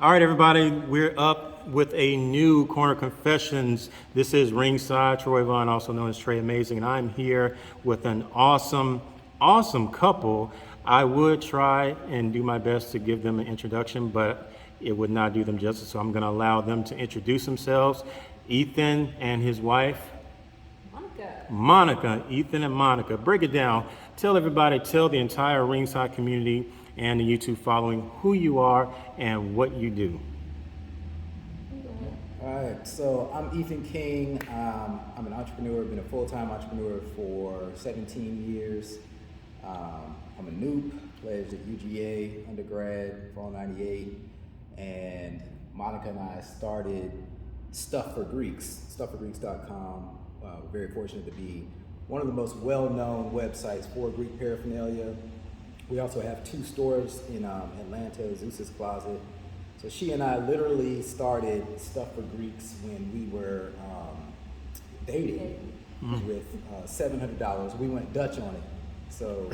All right, everybody, we're up with a new Corner Confessions. This is Ringside, Troy Vaughn, also known as Trey Amazing, and I'm here with an awesome couple. I would try and do my best to give them an introduction, but it would not do them justice, so I'm going to allow them to introduce themselves. Ethan and his wife, Monica. Ethan and Monica. Break it down. Tell everybody, tell the entire Ringside community and the YouTube following who you are and what you do. All right, so I'm Ethan King. I'm an entrepreneur, been a full-time entrepreneur for 17 years. I'm a noob, pledged at UGA, undergrad, fall 98. And Monica and I started Stuff for Greeks, stuffforgreeks.com. We're very fortunate to be one of the most well-known websites for Greek paraphernalia. We also have 2 stores in Atlanta, Zeus Closet. So she and I literally started Stuff for Greeks when we were dating with $700. We went Dutch on it. So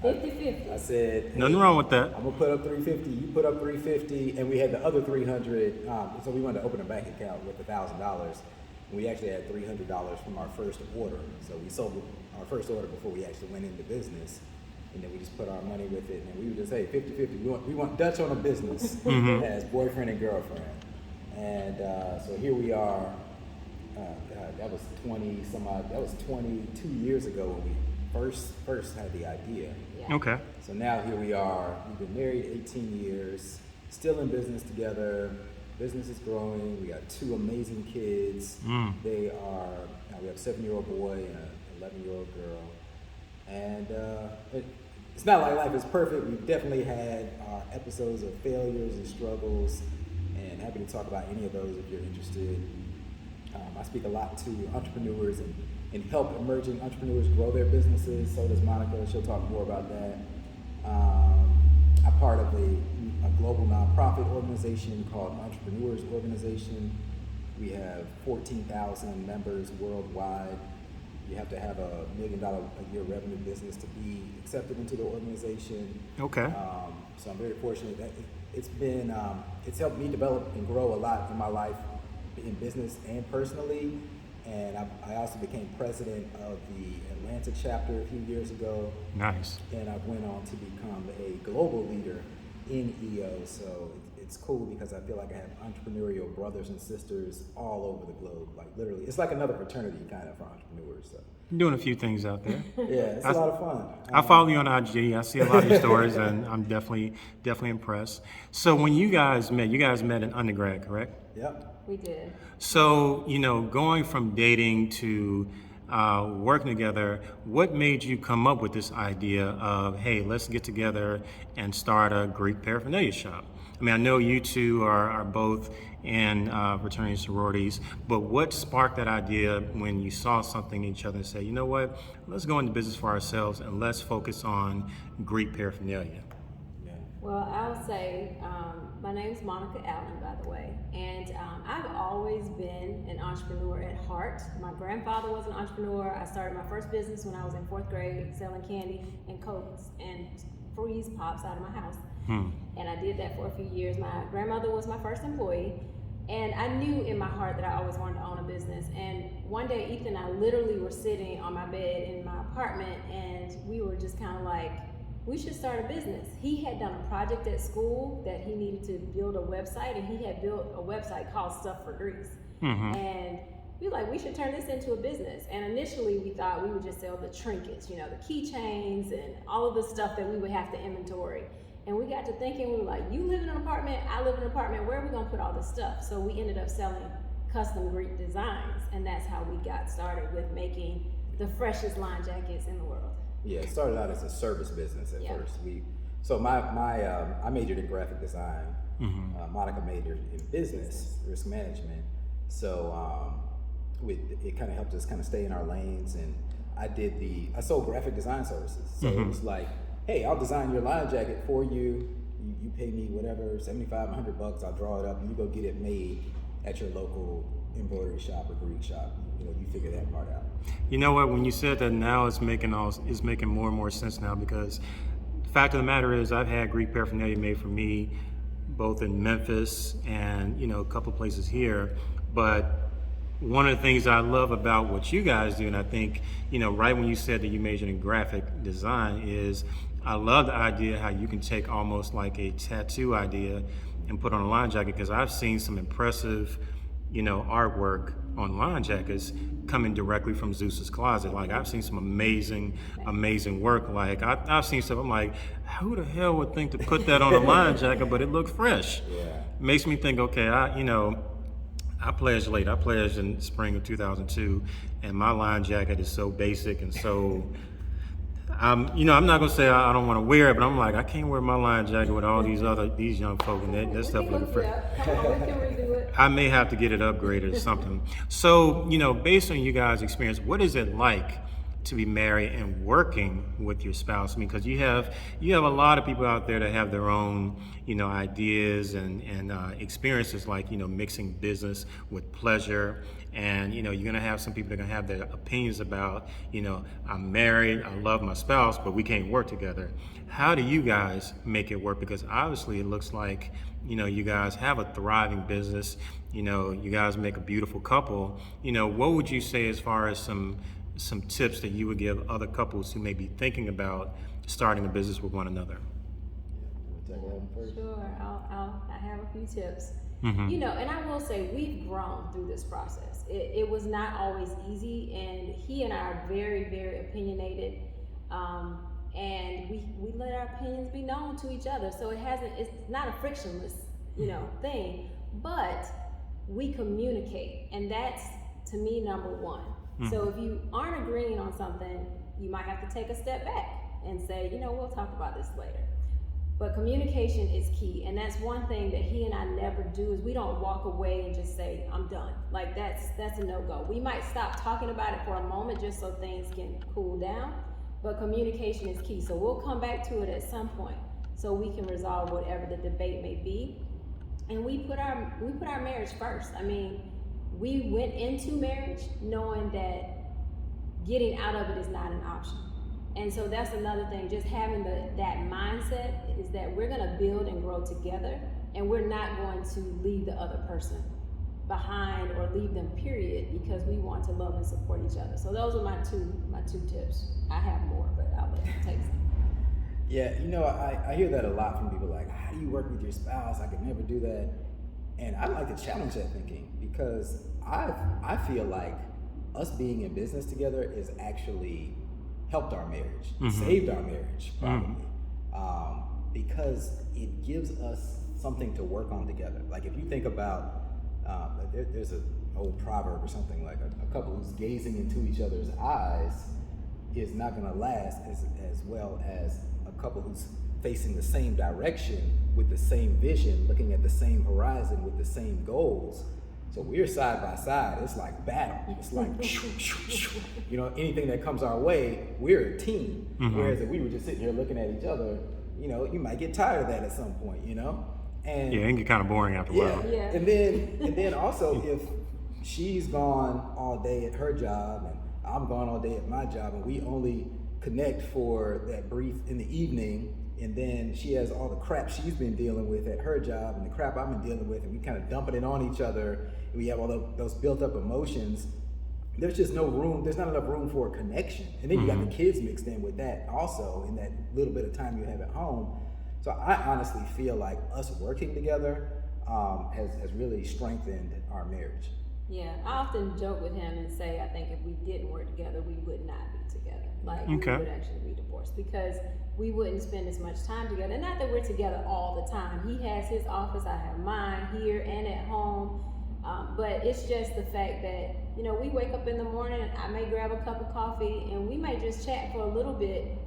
50-50. I said, Nothing wrong with that. I'm gonna put up $350, you put up $350, and we had the other $300. So we wanted to open a bank account with $1,000. We actually had $300 from our first order. So we sold our first order before we actually went into business. And then we just put our money with it, and we would just say 50-50. We want Dutch on a business as boyfriend and girlfriend. And so here we are. God, that was 20 some odd. That was 22 years ago when we first had the idea. Yeah. Okay. So now here we are. We've been married 18 years, still in business together. Business is growing. We got 2 amazing kids. They are. We have a 7-year-old boy and an 11-year-old girl. And it's not like life is perfect. We've definitely had episodes of failures and struggles, and happy to talk about any of those if you're interested. I speak a lot to entrepreneurs and help emerging entrepreneurs grow their businesses. So does Monica. She'll talk more about that. I'm part of a global nonprofit organization called Entrepreneurs Organization. We have 14,000 members worldwide. You have to have a $1 million a year revenue business to be accepted into the organization. Okay. So I'm very fortunate that it's helped me develop and grow a lot in my life, in business and personally. And I also became president of the Atlanta chapter a few years ago. Nice. And I went on to become a global leader in EO. So it's cool because I feel like I have entrepreneurial brothers and sisters all over the globe. Like literally, it's like another fraternity kind of for entrepreneurs. So. You're doing a few things out there. Yeah, it's a lot of fun. I follow you on IG. I see a lot of your stories, and I'm definitely impressed. So when you guys met in undergrad, correct? Yep. We did. So, going from dating to working together, what made you come up with this idea of, hey, let's get together and start a Greek paraphernalia shop? I mean, I know you two are both in fraternity sororities, but what sparked that idea when you saw something in each other and said, you know what, let's go into business for ourselves and let's focus on Greek paraphernalia? Yeah. Well, I would say my name's Monica Allen, by the way, and I've always been an entrepreneur at heart. My grandfather was an entrepreneur. I started my first business when I was in 4th grade, selling candy and Cokes and Freeze Pops out of my house. And I did that for a few years. My grandmother was my first employee, and I knew in my heart that I always wanted to own a business. And one day, Ethan and I literally were sitting on my bed in my apartment, and we were just kind of like, we should start a business. He had done a project at school that he needed to build a website, and he had built a website called Stuff for Greeks. And we were like, we should turn this into a business. And initially we thought we would just sell the trinkets, the keychains and all of the stuff that we would have to inventory. And we got to thinking, we were like, you live in an apartment, I live in an apartment, where are we gonna put all this stuff? So we ended up selling custom Greek designs, and that's how we got started with making the freshest line jackets in the world. Yeah, it started out as a service business at first. I majored in graphic design. Monica majored in business, risk management. So it kind of helped us kind of stay in our lanes. And I sold graphic design services. So it was like, hey, I'll design your line jacket for you. You pay me whatever, $75, $100. I'll draw it up, and you go get it made at your local embroidery shop or Greek shop. You figure that part out. You know what? When you said that, now it's making more and more sense now, because the fact of the matter is I've had Greek paraphernalia made for me both in Memphis and, a couple places here. But one of the things I love about what you guys do, and I think, right when you said that you majored in graphic design, is I love the idea how you can take almost like a tattoo idea and put on a line jacket, because I've seen some impressive, artwork on line jackets coming directly from Zeus's Closet. Like, I've seen some amazing work. Like, I've seen stuff, I'm like, who the hell would think to put that on a line jacket, but it looked fresh. Yeah. Makes me think, okay, I pledged late. I pledged in spring of 2002, and my line jacket is so basic and so. I'm not gonna say I don't want to wear it, but I'm like, I can't wear my line jacket with all these young folk, and that stuff looking fresh. Come on, we can redo it. I may have to get it upgraded or something. So, based on you guys' experience, what is it like to be married and working with your spouse? I mean, because you have a lot of people out there that have their own, ideas and experiences, like, mixing business with pleasure. And, you're going to have some people that are going to have their opinions about, I'm married, I love my spouse, but we can't work together. How do you guys make it work? Because obviously it looks like, you guys have a thriving business, you guys make a beautiful couple. What would you say as far as some tips that you would give other couples who may be thinking about starting a business with one another? Sure, I have a few tips. Mm-hmm. And I will say we've grown through this process. It was not always easy, and he and I are very, very opinionated, and we let our opinions be known to each other. So it's not a frictionless, thing, but we communicate, and that's, to me, number one. Mm-hmm. So if you aren't agreeing on something, you might have to take a step back and say, we'll talk about this later. But communication is key, and that's one thing that he and I never do, is we don't walk away and just say, I'm done. Like, that's a no-go. We might stop talking about it for a moment just so things can cool down, but communication is key. So we'll come back to it at some point so we can resolve whatever the debate may be. And we put our marriage first. I mean, we went into marriage knowing that getting out of it is not an option. And so that's another thing, just having that mindset is that we're gonna build and grow together, and we're not going to leave the other person behind or leave them, period, because we want to love and support each other. So those are my two tips. I have more, but I'll let you take some. Yeah, I hear that a lot from people, like, how do you work with your spouse? I could never do that. And I like to challenge that thinking, because I feel like us being in business together is actually helped our marriage, mm-hmm. saved our marriage, probably, mm-hmm. Because it gives us something to work on together. Like, if you think about, there's an old proverb or something, like a couple who's gazing into each other's eyes is not gonna last as well as a couple who's facing the same direction with the same vision, looking at the same horizon with the same goals. So we're side by side. It's like battle. It's like, anything that comes our way, we're a team. Mm-hmm. Whereas if we were just sitting here looking at each other, you might get tired of that at some point, And yeah, it can get kind of boring after a while. Yeah. And then also, if she's gone all day at her job and I'm gone all day at my job, and we only connect for that brief in the evening, and then she has all the crap she's been dealing with at her job and the crap I've been dealing with, and we kind of dumping it on each other, and we have all those built up emotions, there's just no room, there's not enough room for a connection. And then you got the kids mixed in with that also, in that little bit of time you have at home. So I honestly feel like us working together has really strengthened our marriage. Yeah, I often joke with him and say, I think if we didn't work together, we would not be together. Like, we would actually be divorced, because we wouldn't spend as much time together. And not that we're together all the time. He has his office, I have mine, here and at home. But it's just the fact that, we wake up in the morning, I may grab a cup of coffee, and we may just chat for a little bit,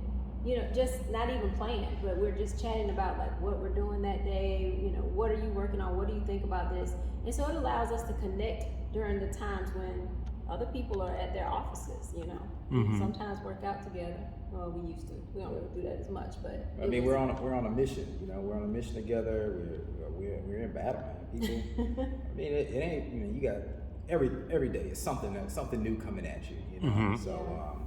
just not even planned, but we're just chatting about, like, what we're doing that day, what are you working on, what do you think about this? And so it allows us to connect during the times when other people are at their offices, Mm-hmm. Sometimes work out together. Well, we used to. We don't really do that as much, but I mean, we're on a mission. We're on a mission together. We're in battle, man. People. I mean, it ain't. You got every day is something new coming at you. Mm-hmm. So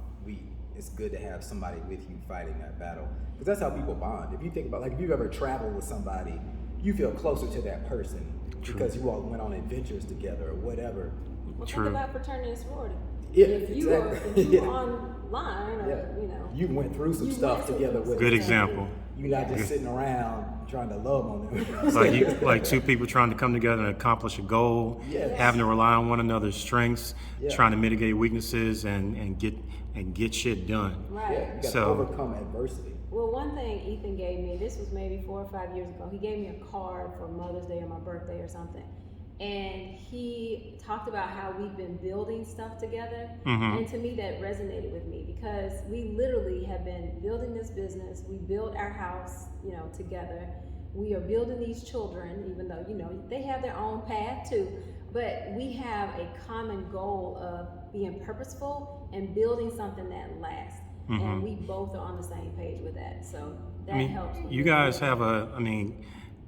it's good to have somebody with you fighting that battle, because that's how people bond. If you think about, like, if you've ever traveled with somebody you feel closer to that person because you all went on adventures together or whatever. Well, True. think about fraternity and sorority. Yeah, if you exactly. were online, or you went through some stuff together with Good them. example. You're not just sitting around trying to love on them. Like two people trying to come together and accomplish a goal, Yes. having to rely on one another's strengths, Yeah. trying to mitigate weaknesses and get shit done. Right. Yeah, you got to So- overcome adversity. Well, one thing Ethan gave me, this was maybe 4 or 5 years ago, he gave me a card for Mother's Day or my birthday or something. And he talked about how we've been building stuff together. Mhm. And to me, that resonated with me because we literally have been building this business. We built our house, together. We are building these children, even though, they have their own path too. But we have a common goal of being purposeful and building something that lasts. And we both are on the same page with that. So that helps. You guys have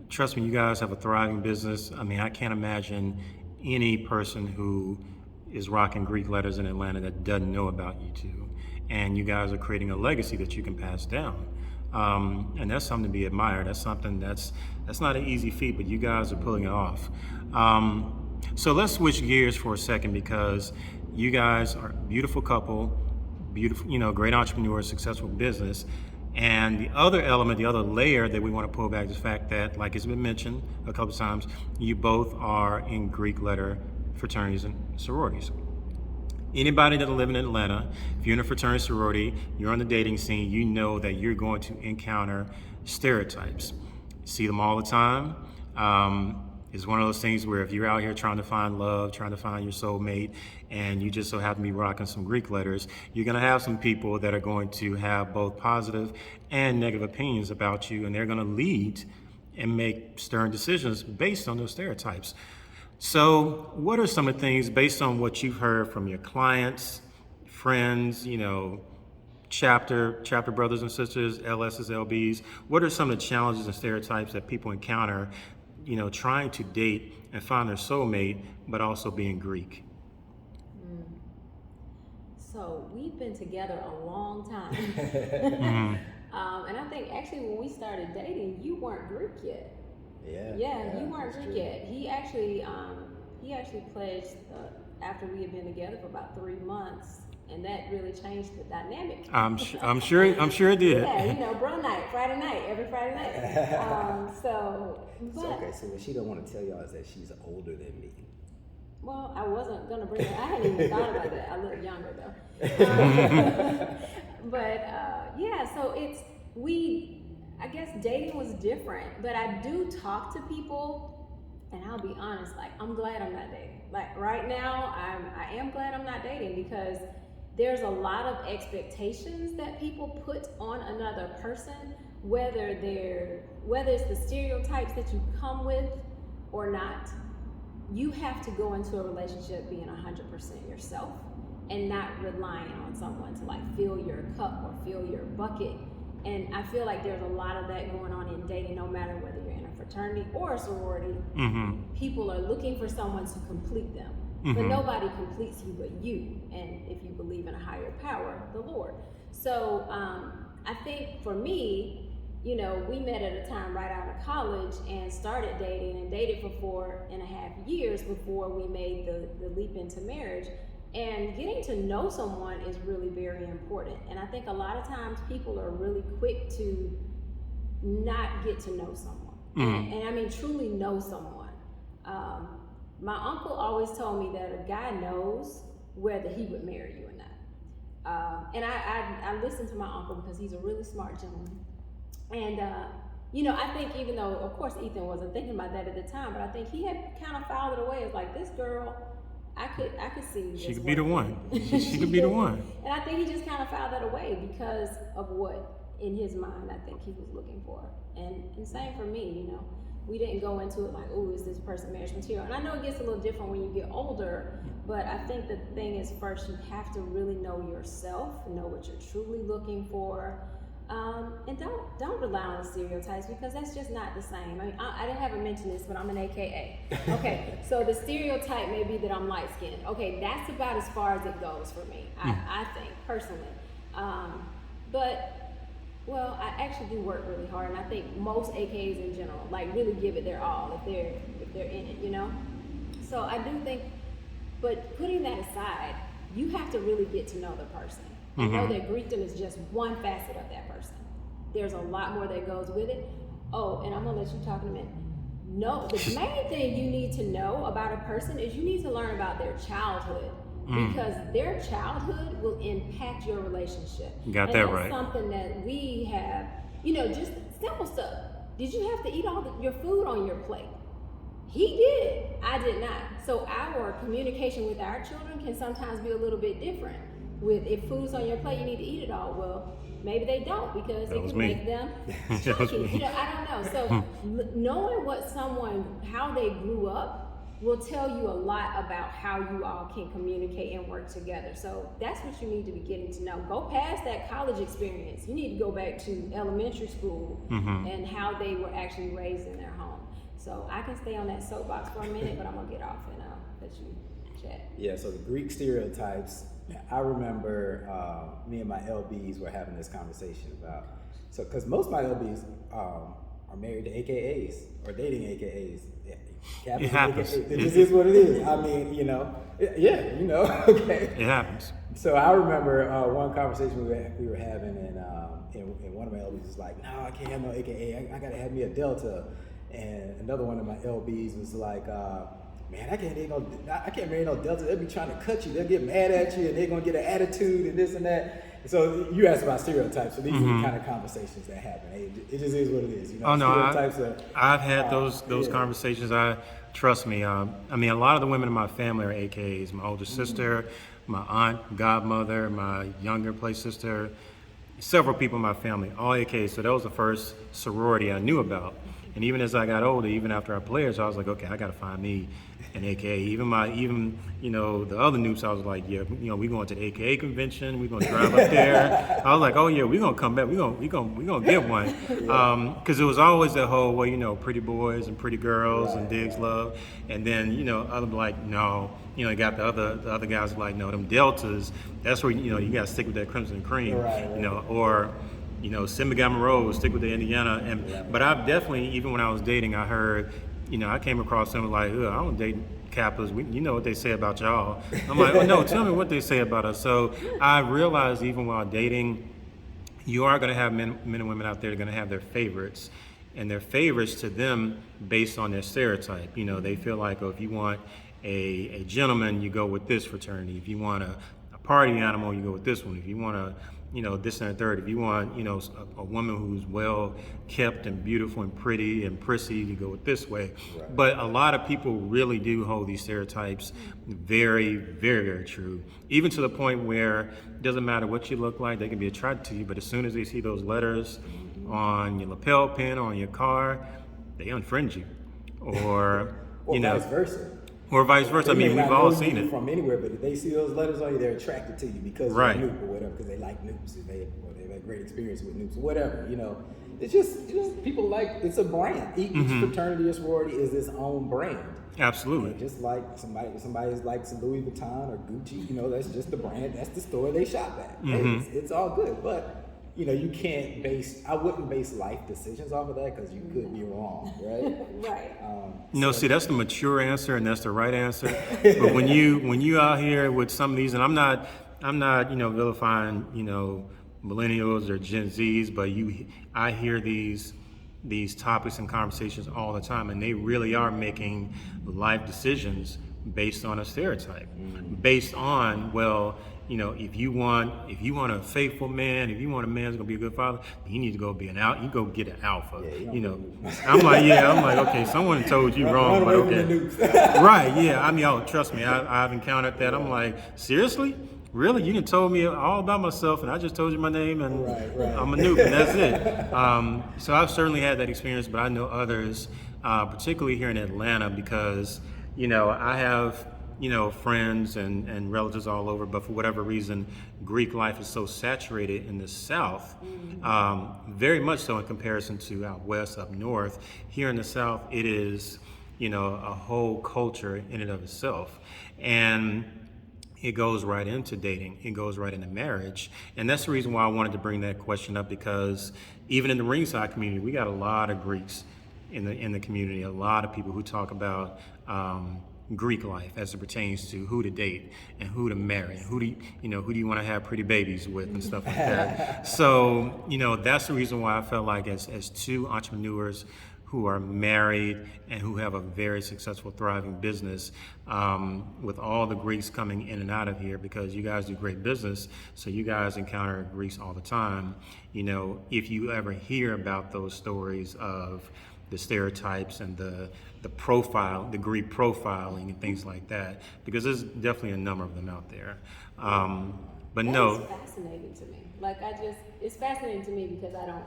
trust me, you guys have a thriving business. I can't imagine any person who is rocking Greek letters in Atlanta that doesn't know about you two. And you guys are creating a legacy that you can pass down. And that's something to be admired. That's something that's not an easy feat, but you guys are pulling it off. So let's switch gears for a second because you guys are a beautiful couple, beautiful, great entrepreneurs, successful business. And the other element, the other layer that we want to pull back is the fact that, like it's been mentioned a couple of times, you both are in Greek letter fraternities and sororities. Anybody that's living in Atlanta, if you're in a fraternity sorority, you're on the dating scene, you know that you're going to encounter stereotypes. You see them all the time. It's one of those things where if you're out here trying to find love, trying to find your soulmate, and you just so happen to be rocking some Greek letters, you're going to have some people that are going to have both positive and negative opinions about you, and they're going to lead and make stern decisions based on those stereotypes. So what are some of the things based on what you've heard from your clients, friends, chapter brothers and sisters, LSs, LBs, what are some of the challenges and stereotypes that people encounter trying to date and find their soulmate, but also being Greek? So we've been together a long time. And I think actually when we started dating, you weren't Greek yet. Yeah, you weren't that's Greek true. yet. He actually pledged after we had been together for about 3 months, and that really changed the dynamic. I'm sure it did. Yeah, bro night, Friday night, every Friday night. So what she don't want to tell y'all is that she's older than me. Well, I wasn't gonna bring it. I hadn't even thought about that. I look younger though. So I guess dating was different, but I do talk to people, and I'll be honest, like I'm glad I'm not dating. Like right now, I am glad I'm not dating because there's a lot of expectations that people put on another person, whether it's the stereotypes that you come with or not. You have to go into a relationship being 100% yourself and not relying on someone to like fill your cup or fill your bucket. And I feel like there's a lot of that going on in dating, no matter whether you're in a fraternity or a sorority. People are looking for someone to complete them. But nobody completes you but you, and if you believe in a higher power, the Lord. So I think for me, we met at a time right out of college and started dating and dated for 4.5 years before we made the leap into marriage. And getting to know someone is really very important. And I think a lot of times people are really quick to not get to know someone. And I mean truly know someone. My uncle always told me that a guy knows whether he would marry you or not. And I listen to my uncle because he's a really smart gentleman. And, I think even though, of course, Ethan wasn't thinking about that at the time, but I think he had kind of filed it away. It's like, this girl, I could see this. She could be the one. She could be the one. And I think he just kind of filed that away because of what, in his mind, I think he was looking for. And same for me, we didn't go into it like, oh, is this person marriage material? And I know it gets a little different when you get older, but I think the thing is first you have to really know yourself, know what you're truly looking for, and don't rely on the stereotypes because that's just not the same. I mean, I didn't have to mention this, but I'm an AKA. Okay, so the stereotype may be that I'm light-skinned. Okay, that's about as far as it goes for me, I think, personally. But Well, I actually do work really hard, and I think most AKs in general like really give it their all if they're in it, you know. So I do think, but putting that aside, you have to really get to know the person and know that Greekdom is just one facet of that person. There's a lot more that goes with it. Oh, and I'm gonna let you talk in a minute. No, the main thing you need to know about a person is you need to learn about their childhood. Because their childhood will impact your relationship. Got and that that's right. Something that we have, just simple stuff. Did you have to eat all your food on your plate? He did. I did not. So our communication with our children can sometimes be a little bit different. With if food's on your plate, you need to eat it all. Well, maybe they don't because it can make them chunky. I don't know. So knowing how they grew up will tell you a lot about how you all can communicate and work together. So that's what you need to be getting to know. Go past that college experience. You need to go back to elementary school and how they were actually raised in their home. So I can stay on that soapbox for a minute, but I'm gonna get off and let you chat. Yeah, so the Greek stereotypes, I remember me and my LBs were having this conversation about, because most of my LBs are married to AKAs or dating AKAs. It happens. It just is what it is. I mean, okay. It happens. So I remember one conversation we were having, and one of my LBs was like, "No, I can't have no AKA. I gotta have me a Delta." And another one of my LBs was like, "Man, I can't marry no Delta. They'll be trying to cut you. They'll get mad at you, and they're gonna get an attitude and this and that." So you asked about stereotypes. So these are the kind of conversations that happen. It just is what it is. Oh no, stereotypes I've had those conversations. Trust me. I mean, a lot of the women in my family are AKAs. My older sister, my aunt, godmother, my younger play sister, several people in my family, all AKAs. So that was the first sorority I knew about. And even as I got older, even after I played, so I was like, okay, I got to find me an AKA. Even the other noobs, I was like, yeah, we going to the AKA convention. We gonna drive up there. I was like, oh yeah, we gonna come back. We gonna get one. Because it was always that whole, well, pretty boys and pretty girls and digs love. And then other like, no, you got the other guys like, no, them deltas. That's where you got to stick with that crimson and cream. Or Simigama Rose, stick with the Indiana. But I've definitely, even when I was dating, I heard, I came across someone like, I don't date Kappas. You know what they say about y'all. I'm like, oh no, tell me what they say about us. So I realized even while dating, you are going to have men and women out there that are going to have their favorites. And their favorites to them based on their stereotype. They feel like, if you want a gentleman, you go with this fraternity. If you want a party animal, you go with this one. If you want a this and a third. If you want, a woman who's well kept and beautiful and pretty and prissy, you go with this way. Right. But a lot of people really do hold these stereotypes very, very, very true. Even to the point where it doesn't matter what you look like, they can be attracted to you, but as soon as they see those letters on your lapel pin or on your car, they unfriend you. Or, vice versa. Or vice versa. I mean, we've all seen it. From anywhere, but if they see those letters on you, they're attracted to you because you're a noob or whatever, because they like noobs, and they've had great experience with noobs or whatever. It's just people like, it's a brand. Each fraternity or sorority is its own brand. Absolutely. And just like somebody likes Louis Vuitton or Gucci, that's just the brand. That's the store they shop at. It's all good, but. You can't I wouldn't base life decisions off of that because you could be wrong, right? Right. See, that's the mature answer and that's the right answer. But when you out here with some of these, and I'm not vilifying, millennials or Gen Zs, but I hear these topics and conversations all the time, and they really are making life decisions based on a stereotype, based on, if you want a faithful man, if you want a man who's gonna be a good father, you need to go you go get an alpha. I'm like, okay, someone told you wrong, but okay. Right, yeah. I mean, trust me, I've encountered that. I'm like, seriously? Really? You done told me all about myself and I just told you my name and I'm a noob and that's it. So I've certainly had that experience, but I know others, particularly here in Atlanta, because I have friends and relatives all over, but for whatever reason, Greek life is so saturated in the South, very much so in comparison to out west, up north. Here in the South, it is, a whole culture in and of itself. And, it goes right into dating. It goes right into marriage. And that's the reason why I wanted to bring that question up, because even in the ringside community, we got a lot of Greeks in the community, a lot of people who talk about Greek life as it pertains to who to date and who to marry, and who do you want to have pretty babies with and stuff like that. So, that's the reason why I felt like as two entrepreneurs who are married and who have a very successful, thriving business, with all the Greeks coming in and out of here, because you guys do great business, so you guys encounter Greeks all the time. If you ever hear about those stories of the stereotypes and the profile, the Greek profiling and things like that, because there's definitely a number of them out there. But that no, is fascinating to me. It's fascinating to me because I don't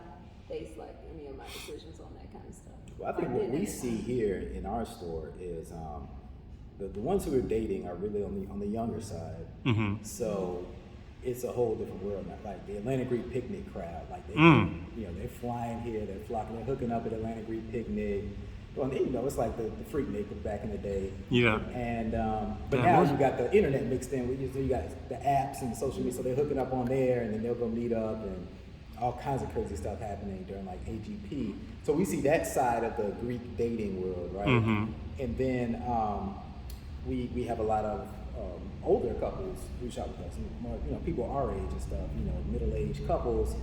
base any of my decisions on that kind of stuff. Well, I think what we see here in our store is the ones who are dating are really on the younger side. Mm-hmm. So it's a whole different world now. Like the Atlanta Greek picnic crowd, like they're flying here, they're flocking, they're hooking up at Atlanta Greek picnic. Well, it's like the Freaknik back in the day. Yeah. And but now you got the internet mixed in. You got the apps and the social media, so they're hooking up on there, and then they'll go meet up, and all kinds of crazy stuff happening during like AGP. So we see that side of the Greek dating world, right? Mm-hmm. And then we have a lot of older couples who shop with us, more, people our age and stuff, middle-aged couples,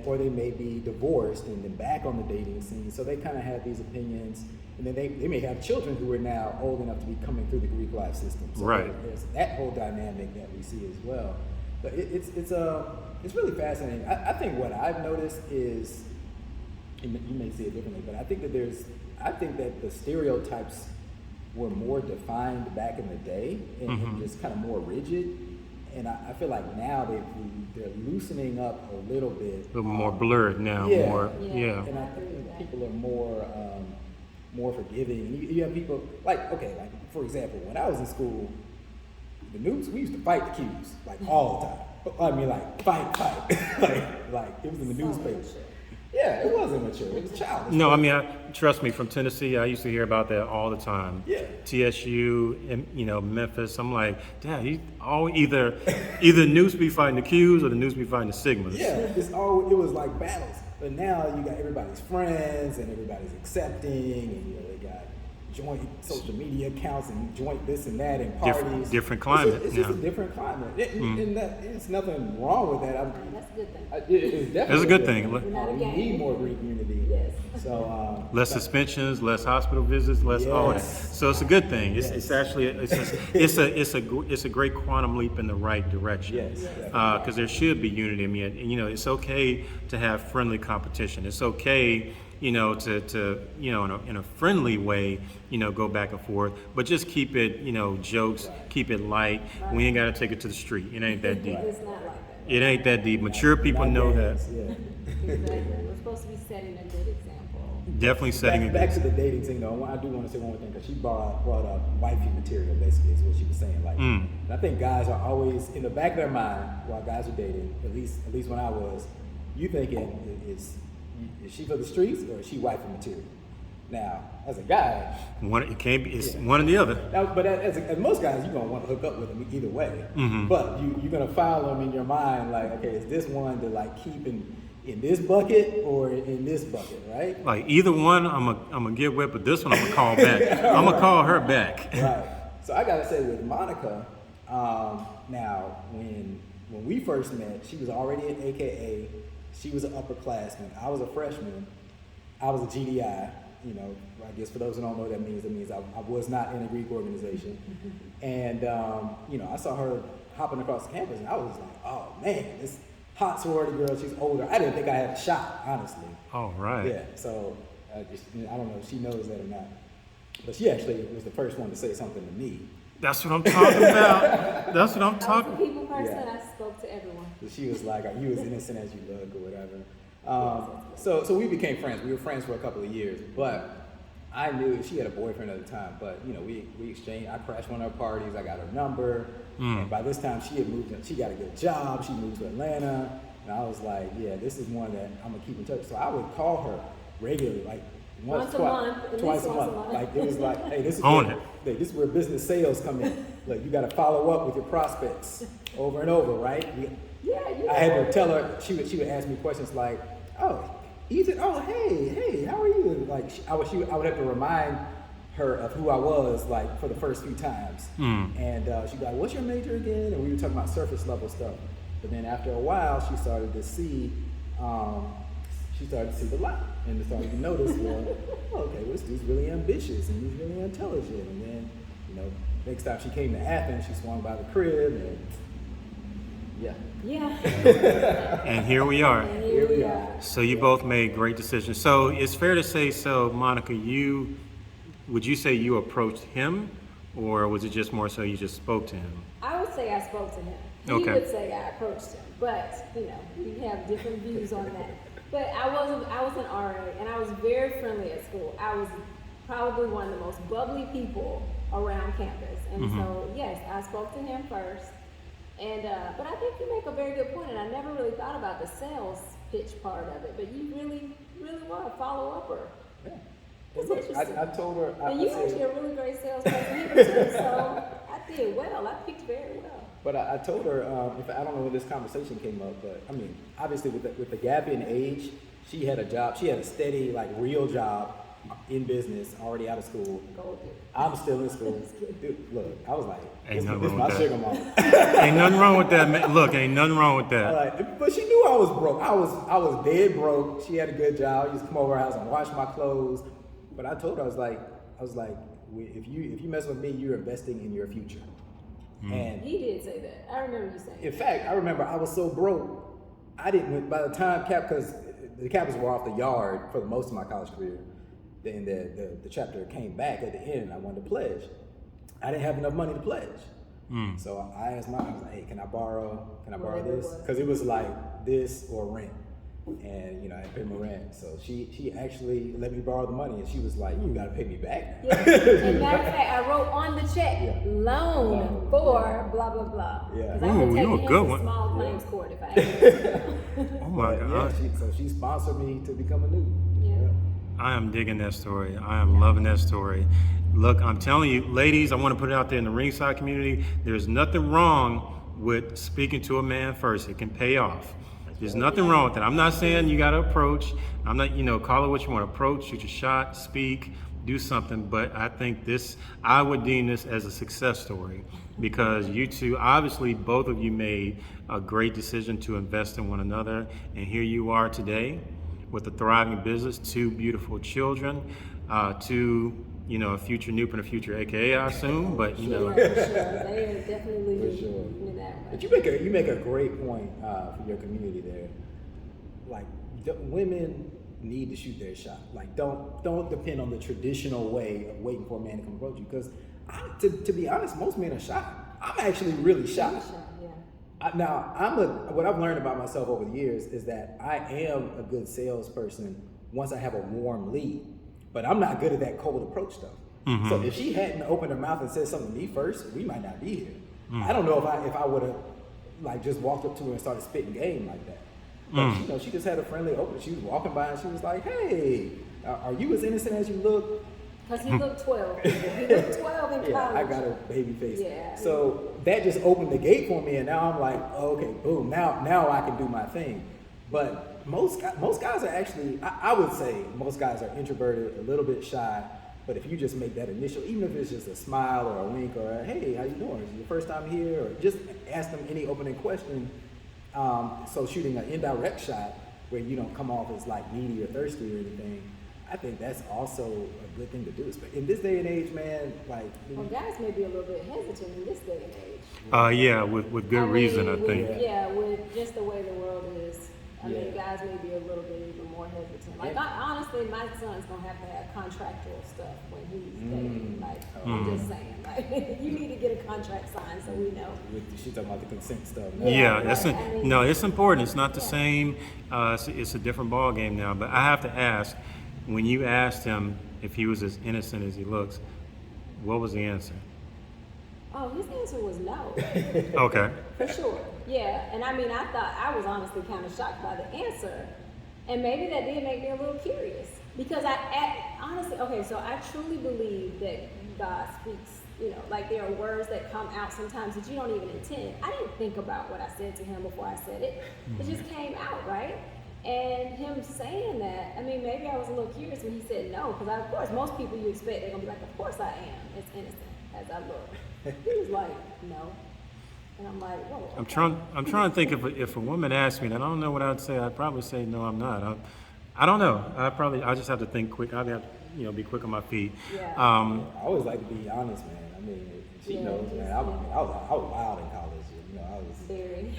or they may be divorced and then back on the dating scene. So they kind of have these opinions, and then they may have children who are now old enough to be coming through the Greek life system. So right. There's that whole dynamic that we see as well. But it's really fascinating. I think what I've noticed is, and you may see it differently, but I think that the stereotypes were more defined back in the day and just kind of more rigid. And I feel like now they're loosening up a little bit. A little more blurred now. Yeah. Yeah. And I think people are more forgiving. You have people like for example, when I was in school, the news, we used to fight the Qs all the time. I mean, fight, like it was in the newspaper. Yeah, it wasn't mature. It was childish. No, I mean, trust me, from Tennessee, I used to hear about that all the time. Yeah. TSU, and, Memphis. I'm like, damn, either news be fighting the Qs or the news be fighting the Sigmas. Yeah, it was like battles. But now you got everybody's friends and everybody's accepting, and they got joint social media accounts and joint this and that and parties. Different climate. It's just a different climate. And there's nothing wrong with that. That's a good thing. It's definitely That's a good thing. We need more Greek unity. Yes. So less suspensions, less hospital visits, less all that. So it's a good thing. It's actually it's a great quantum leap in the right direction. Yes. Because there should be unity. I mean, it's okay to have friendly competition. It's okay, to in a friendly way, go back and forth, but just keep it, jokes, keep it light. We ain't got to take it to the street. It ain't that deep. It's not like that. It ain't that deep. Mature people know that. Yeah. Exactly. We're supposed to be setting a good example. Definitely setting a back to the dating thing though. I do want to say one more thing because she brought up wifey material. Basically, is what she was saying. And I think guys are always in the back of their mind while guys are dating. At least when I was, you thinking is she for the streets or is she wifey material? Now, as a guy, it can't be. It's one or the other. Now, but as most guys, you're gonna want to hook up with them either way. But you're gonna file them in your mind like, okay, is this one to keep in this bucket or in this bucket, right? Like either one, I'm gonna get with, but this one I'm gonna call back. I'm gonna call her back. Right. So I gotta say with Monica, now when we first met, she was already an AKA. She was an upperclassman. I was a freshman. I was a GDI. I guess for those who don't know what that means I was not in a Greek organization. And, I saw her hopping across the campus and I was like, oh man, this hot sorority girl, she's older. I didn't think I had a shot, honestly. Oh, right. Yeah, so I don't know if she knows that or not. But she actually was the first one to say something to me. That's what I'm talking about. That's what I'm talking I was a people person. Yeah. I spoke to everyone. She was like, you as innocent as you look or whatever. So we became friends. We were friends for a couple of years, but I knew she had a boyfriend at the time. But we exchanged. I crashed one of her parties. I got her number, and by this time she had moved. She got a good job. She moved to Atlanta, and I was like, yeah, this is one that I'm gonna keep in touch. So I would call her regularly, Once a month, at least twice a once a month. month. Like it was like, hey, this is Own where, it. hey, this is where business sales come in. Like you got to follow up with your prospects over and over, right? Yeah, you I had know. to tell her. She would ask me questions like, "Oh, Ethan. Oh, hey, how are you?" Like I would have to remind her of who I was, like for the first few times. And she'd be like, "What's your major again?" And we were talking about surface level stuff. But then after a while, she started to see the light and started to notice, well, okay, well, this dude's really ambitious and he's really intelligent. And then, next time she came to Athens, she swung by the crib and yeah. And here we are. And here we are. So you both made great decisions. So it's fair to say, so Monica, would you say you approached him, or was it just more so you just spoke to him? I would say I spoke to him. He Okay. would say I approached him, but we have different views on that. But I was an RA, and I was very friendly at school. I was probably one of the most bubbly people around campus, and so yes, I spoke to him first. And but I think you make a very good point, and I never really thought about the sales pitch part of it. But you really were a follow-upper. Yeah. That's Look, interesting. I told her. And you're actually a really great salesperson here too, so I did well. I picked very well. But I told her, I don't know when this conversation came up, but I mean, obviously with the gap in age, she had a job. She had a steady, like real job in business, already out of school. I'm still in school. Dude, look, I was like, Ain't this nothing is wrong my with sugar that. mama. Ain't nothing wrong with that, man. Look, ain't nothing wrong with that. Like, but she knew I was broke. I was dead broke. She had a good job. I used to come over her house and wash my clothes. But I told her, I was like, if you mess with me, you're investing in your future. And He did say that. I remember you saying in fact, I remember I was so broke, I didn't, by the time because the Kappas were off the yard for most of my college career, then the chapter came back at the end and I wanted to pledge. I didn't have enough money to pledge. So I asked I was like, hey, can I borrow Whatever it this? was. Because it was like this or rent. And I paid my rent. So she actually let me borrow the money and she was like, you gotta pay me back. Yeah. And matter of fact, I wrote on the check, Yeah. loan for blah, blah, blah. Yeah. 'Cause I would Ooh, take you a him good to one. small claims court if I had. Oh my But God. so she sponsored me to become a newbie. Yeah. I am digging that story. I am loving that story. Look, I'm telling you, ladies, I want to put it out there in the ringside community. There's nothing wrong with speaking to a man first. It can pay off. There's nothing wrong with that. I'm not saying you got to approach. I'm not, call it what you want to approach, shoot your shot, speak, do something. But I think I would deem this as a success story because you two, obviously, both of you made a great decision to invest in one another. And here you are today with a thriving business, 2 beautiful children, 2, a future Noop and a future AKA, I assume, but Yeah, for sure. They are definitely For leading sure. in that way. But you make a great point for your community there. Like women need to shoot their shot. Like don't depend on the traditional way of waiting for a man to come approach you. Because to be honest, most men are shy. I'm actually really shy. Yeah. What I've learned about myself over the years is that I am a good salesperson once I have a warm lead. But I'm not good at that cold approach stuff. So if she hadn't opened her mouth and said something to me first, we might not be here. I don't know if I would have like just walked up to her and started spitting game like that. But she just had a friendly opening. She was walking by and she was like, "Hey, are you as innocent as you look?" Because he looked 12. He looked 12 in college. Yeah, I got a baby face. Yeah. So that just opened the gate for me, and now I'm like, oh, okay, boom. Now I can do my thing. But most guys are actually, I would say, most guys are introverted, a little bit shy. But if you just make that initial, even if it's just a smile or a wink or a, hey, how you doing? Is it your first time here? Or just ask them any opening question. So shooting an indirect shot where you don't come off as like needy or thirsty or anything. I think that's also a good thing to do. In this day and age, man, like... Well, guys may be a little bit hesitant in this day and age. Yeah, with good reason, I think. With just the way the world is. I mean, guys may be a little bit even more hesitant. Like, honestly, my son's gonna have to have contractual stuff when he's dating. Like, I'm just saying, like, you need to get a contract signed so we know. She's talking about the consent stuff. Yeah, right. no, it's important. It's not the same. It's a different ball game now. But I have to ask, when you asked him if he was as innocent as he looks, what was the answer? Oh, his answer was no. Okay. For sure. Yeah. And I I was honestly kind of shocked by the answer. And maybe that did make me a little curious Because honestly, okay, so I truly believe that God speaks, like there are words that come out sometimes that you don't even intend. I didn't think about what I said to him before I said it. It just came out, right? And him saying that, I mean, maybe I was a little curious when he said no, because of course, most people you expect, they're gonna be like, of course I am, as innocent as I look. He was like, no. And I'm like, whoa. Okay. I'm trying to think if a woman asked me that, I don't know what I'd say. I'd probably say no, I'm not. I don't know. I just have to think quick. I'd have to, be quick on my feet. Yeah. I always like to be honest, man. I mean, she Yeah, knows, man. I was wild in college. I was Very.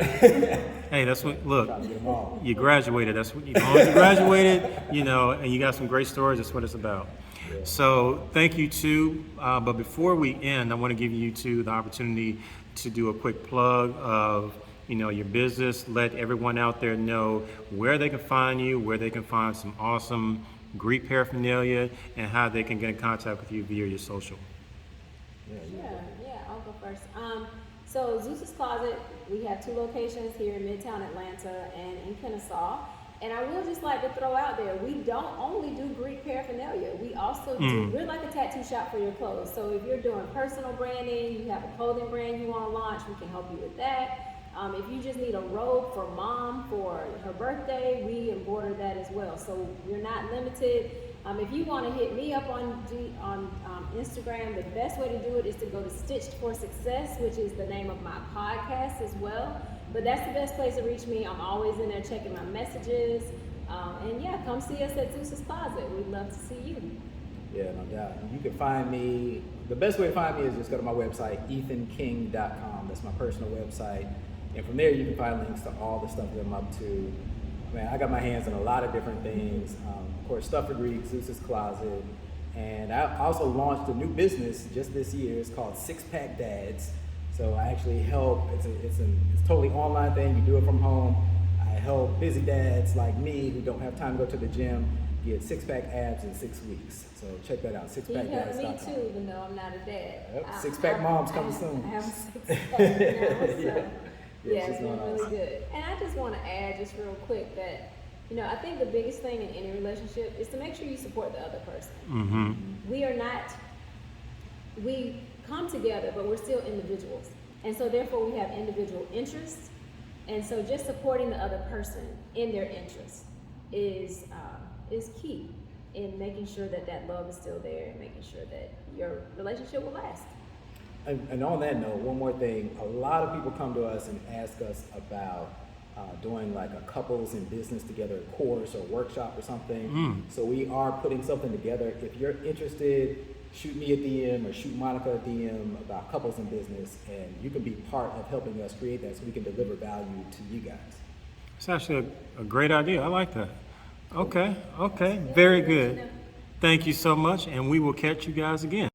Hey, that's what. Look, trying to get them all. you graduated. That's what. As long as you graduated, and you got some great stories. That's what it's about. Yeah. So thank you too. But before we end, I want to give you two the opportunity to do a quick plug of your business. Let everyone out there know where they can find you, where they can find some awesome Greek paraphernalia, and how they can get in contact with you via your social. Yeah, I'll go first. So Zeus Closet, we have 2 locations here in Midtown Atlanta and in Kennesaw. And I will just like to throw out there, we don't only do Greek paraphernalia. We also we're like a tattoo shop for your clothes. So if you're doing personal branding, you have a clothing brand you want to launch, we can help you with that. If you just need a robe for mom for her birthday, we embroider that as well. So you're not limited. If you want to hit me up on Instagram, the best way to do it is to go to Stitched for Success, which is the name of my podcast as well. But that's the best place to reach me. I'm always in there checking my messages. And yeah, come see us at Zeus Closet. We'd love to see you. Yeah, no doubt. You can find me, the best way to find me is just go to my website, ethanking.com. That's my personal website. And from there, you can find links to all the stuff that I'm up to. Man, I got my hands on a lot of different things. Of course, Stuff for Greek, Zeus Closet. And I also launched a new business just this year. It's called Six Pack Dads. So I actually help, it's a totally online thing. You do it from home. I help busy dads like me who don't have time to go to the gym get 6-pack abs in 6 weeks. So check that out, He helped sixpackdads.com. me too, even though I'm not a dad. Yep, six-pack mom's coming soon. I have a 6-pack now, so Yeah. yeah, she's it's been doing really awesome. good. And I just want to add just real quick that, I think the biggest thing in any relationship is to make sure you support the other person. Mm-hmm. We come together, but we're still individuals. And so therefore we have individual interests. And so just supporting the other person in their interests is key in making sure that love is still there and making sure that your relationship will last. And on that note, one more thing. A lot of people come to us and ask us about doing like a couples in business together course or workshop or something. So we are putting something together. If you're interested, shoot me a DM or shoot Monica a DM about couples in business, and you can be part of helping us create that so we can deliver value to you guys. It's actually a great idea. I like that. Okay, very good. Thank you so much, and we will catch you guys again.